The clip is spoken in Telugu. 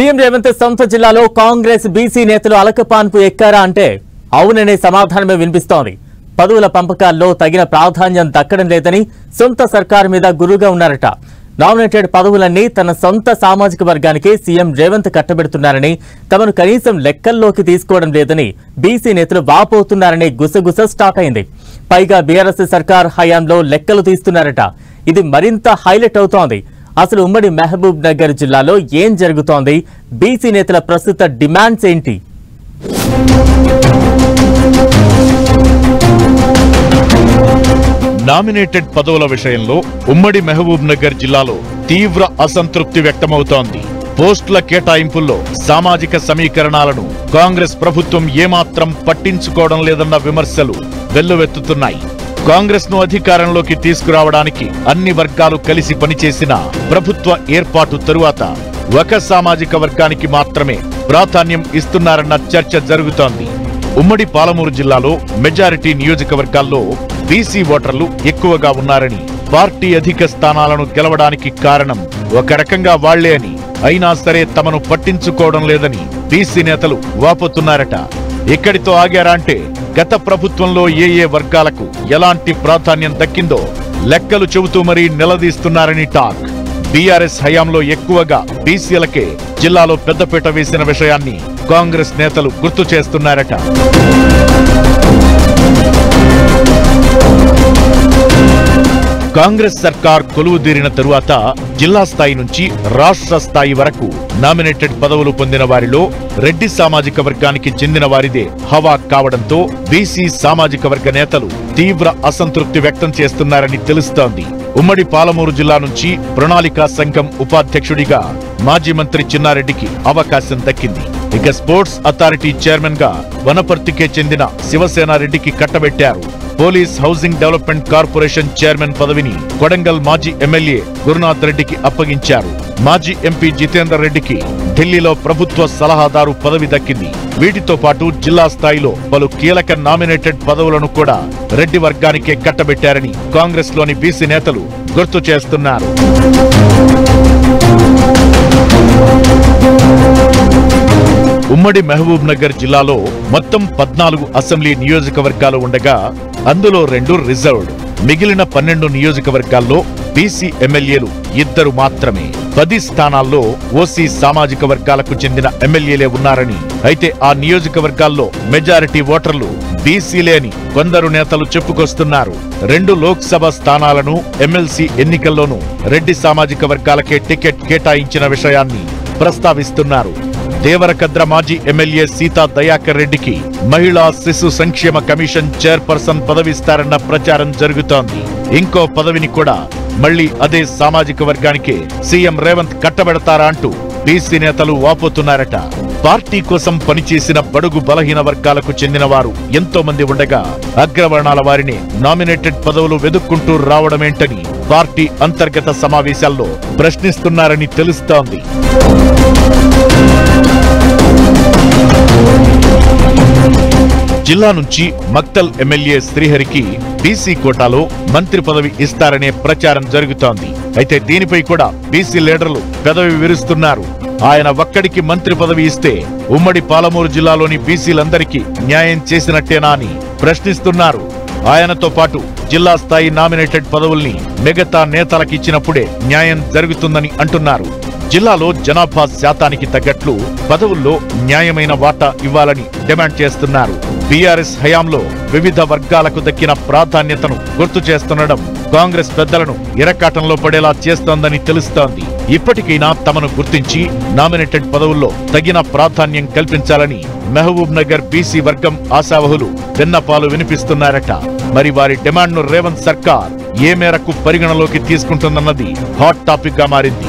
సీఎం రేవంత్ సొంత జిల్లాలో కాంగ్రెస్ బీసీ నేతలు అలకపాన్పు ఎక్కారా అంటే అవుననే సమాధానమే వినిపిస్తోంది. పదవుల పంపకాల్లో తగిన ప్రాధాన్యం దక్కడం లేదని సొంత సర్కారు మీద గురుగా ఉన్నారట. నామినేటెడ్ పదవులన్నీ తన సొంత సామాజిక వర్గానికి సీఎం రేవంత్ కట్టబెడుతున్నారని, తమను కనీసం లెక్కల్లోకి తీసుకోవడం లేదని బీసీ నేతలు వాపోతున్నారనే గుసగుస స్టార్ట్ అయింది. పైగా బీఆర్ఎస్ సర్కార్ హయాంలో లెక్కలు తీస్తున్నారట. ఇది మరింత హైలైట్ అవుతోంది. అసలు ఉమ్మడి మహబూబ్ నగర్ జిల్లాలో ఏం జరుగుతోంది? బీసీ నేతల ప్రస్తుత డిమాండ్స్ ఏంటి? నామినేటెడ్ పదవుల విషయంలో ఉమ్మడి మహబూబ్ నగర్ జిల్లాలో తీవ్ర అసంతృప్తి వ్యక్తమవుతోంది. పోస్టుల కేటాయింపుల్లో సామాజిక సమీకరణాలను కాంగ్రెస్ ప్రభుత్వం ఏమాత్రం పట్టించుకోవడం లేదన్న విమర్శలు వెల్లువెత్తుతున్నాయి. కాంగ్రెస్ ను అధికారంలోకి తీసుకురావడానికి అన్ని వర్గాలు కలిసి పనిచేసిన ప్రభుత్వ ఏర్పాటు తరువాత ఒక సామాజిక వర్గానికి మాత్రమే ప్రాధాన్యం ఇస్తున్నారన్న చర్చ జరుగుతోంది. ఉమ్మడి పాలమూరు జిల్లాలో మెజారిటీ నియోజకవర్గాల్లో బీసీ ఓటర్లు ఎక్కువగా ఉన్నారని, పార్టీ అధిక స్థానాలను గెలవడానికి కారణం ఒక రకంగా వాళ్లే అని, అయినా సరే తమను పట్టించుకోవడం లేదని బీసీ నేతలు వాపోతున్నారట. ఇక్కడితో ఆగారా అంటే గత ప్రభుత్వంలో ఏ వర్గాలకు ఎలాంటి ప్రాధాన్యం దక్కిందో లెక్కలు చెబుతూ మరీ నిలదీస్తున్నారని టాక్. బీఆర్ఎస్ హయాంలో ఎక్కువగా బీసీలకే జిల్లాలో పెద్దపీట వేసిన విషయాన్ని కాంగ్రెస్ నేతలు గుర్తు చేస్తున్నారట. కాంగ్రెస్ సర్కార్ కొలువుదీరిన తరువాత జిల్లా స్థాయి నుంచి రాష్ట్ర స్థాయి వరకు నామినేటెడ్ పదవులు పొందిన వారిలో రెడ్డి సామాజిక వర్గానికి చెందిన వారిదే హవా కావడంతో బీసీ సామాజిక వర్గ నేతలు తీవ్ర అసంతృప్తి వ్యక్తం చేస్తున్నారని తెలుస్తోంది. ఉమ్మడి పాలమూరు జిల్లా నుంచి ప్రణాళికా సంఘం ఉపాధ్యక్షుడిగా మాజీ మంత్రి చిన్నారెడ్డికి అవకాశం దక్కింది. ఇక స్పోర్ట్స్ అథారిటీ చైర్మన్ గా వనపర్తికే చెందిన శివసేనారెడ్డికి కట్టబెట్టారు. Police housing development corporation chairman పదవిని కొడంగల్ మాజీ ఎమ్మెల్యే గురునాథ్ రెడ్డికి అప్పగించారు. మాజీ ఎంపీ జితేందర్ రెడ్డికి ఢిల్లీలో ప్రభుత్వ సలహాదారు పదవి దక్కింది. వీటితో పాటు జిల్లా స్థాయిలో పలు కీలక నామినేటెడ్ పదవులను కూడా రెడ్డి వర్గానికే కట్టబెట్టారని కాంగ్రెస్ లోని బీసీ నేతలు గుర్తు చేస్తున్నారు. ఉమ్మడి మహబూబ్ నగర్ జిల్లాలో మొత్తం 14 అసెంబ్లీ నియోజకవర్గాలు ఉండగా అందులో 2 రిజర్వ్డ్. మిగిలిన 12 నియోజకవర్గాల్లో బీసీ ఎమ్మెల్యేలు 2 మాత్రమే. 10 స్థానాల్లో ఓసీ సామాజిక వర్గాలకు చెందిన ఎమ్మెల్యేలే ఉన్నారని, అయితే ఆ నియోజకవర్గాల్లో మెజారిటీ ఓటర్లు బీసీలే అని కొందరు నేతలు చెప్పుకొస్తున్నారు. 2 లోక్సభ స్థానాలను ఎమ్మెల్సీ ఎన్నికల్లోనూ రెడ్డి సామాజిక వర్గాలకే టికెట్ కేటాయించిన విషయాన్ని ప్రస్తావిస్తున్నారు. దేవరకద్ర మాజీ ఎమ్మెల్యే సీతా దయాకర్ రెడ్డికి మహిళా శిశు సంక్షేమ కమిషన్ చైర్పర్సన్ పదవిస్తారన్న ప్రచారం జరుగుతోంది. ఇంకో పదవిని కూడా మళ్లీ అదే సామాజిక వర్గానికే సీఎం రేవంత్ కట్టబెడతారా అంటూ బీసీ నేతలు వాపోతున్నారట. పార్టీ కోసం పనిచేసిన బడుగు బలహీన వర్గాలకు చెందిన వారు ఎంతో మంది ఉండగా అగ్రవర్ణాల వారిని నామినేటెడ్ పదవులు వెదుక్కుంటూ రావడమేంటని పార్టీ అంతర్గత సమావేశాల్లో ప్రశ్నిస్తున్నారని తెలుస్తోంది. జిల్లా నుంచి మక్తల్ ఎమ్మెల్యే శ్రీహరికి బీసీ కోటాలో మంత్రి పదవి ఇస్తారనే ప్రచారం జరుగుతోంది. అయితే దీనిపై కూడా బీసీ లీడర్లు పెదవి విరుస్తున్నారు. ఆయన ఒక్కడికి మంత్రి పదవి ఇస్తే ఉమ్మడి పాలమూరు జిల్లాలోని బీసీలందరికీ న్యాయం చేసినట్టేనా అని ప్రశ్నిస్తున్నారు. ఆయనతో పాటు జిల్లా స్థాయి నామినేటెడ్ పదవుల్ని మిగతా నేతలకిచ్చినప్పుడే న్యాయం జరుగుతుందని అంటున్నారు. జిల్లాలో జనాభా శాతానికి తగ్గట్లు పదవుల్లో న్యాయమైన వాటా ఇవ్వాలని డిమాండ్ చేస్తున్నారు. బీఆర్ఎస్ హయాంలో వివిధ వర్గాలకు దక్కిన ప్రాధాన్యతను గుర్తు చేస్తుండడం కాంగ్రెస్ పెద్దలను ఇరకాటంలో పడేలా చేస్తోందని తెలుస్తోంది. ఇప్పటికైనా తమను గుర్తించి నామినేటెడ్ పదవుల్లో తగిన ప్రాధాన్యం కల్పించాలని మహబూబ్ నగర్ బీసీ వర్గం ఆశావహులు విన్నపాలు వినిపిస్తున్నారట. మరి వారి డిమాండ్ను రేవంత్ సర్కార్ ఏ మేరకు పరిగణలోకి తీసుకుంటుందన్నది హాట్ టాపిక్ గా మారింది.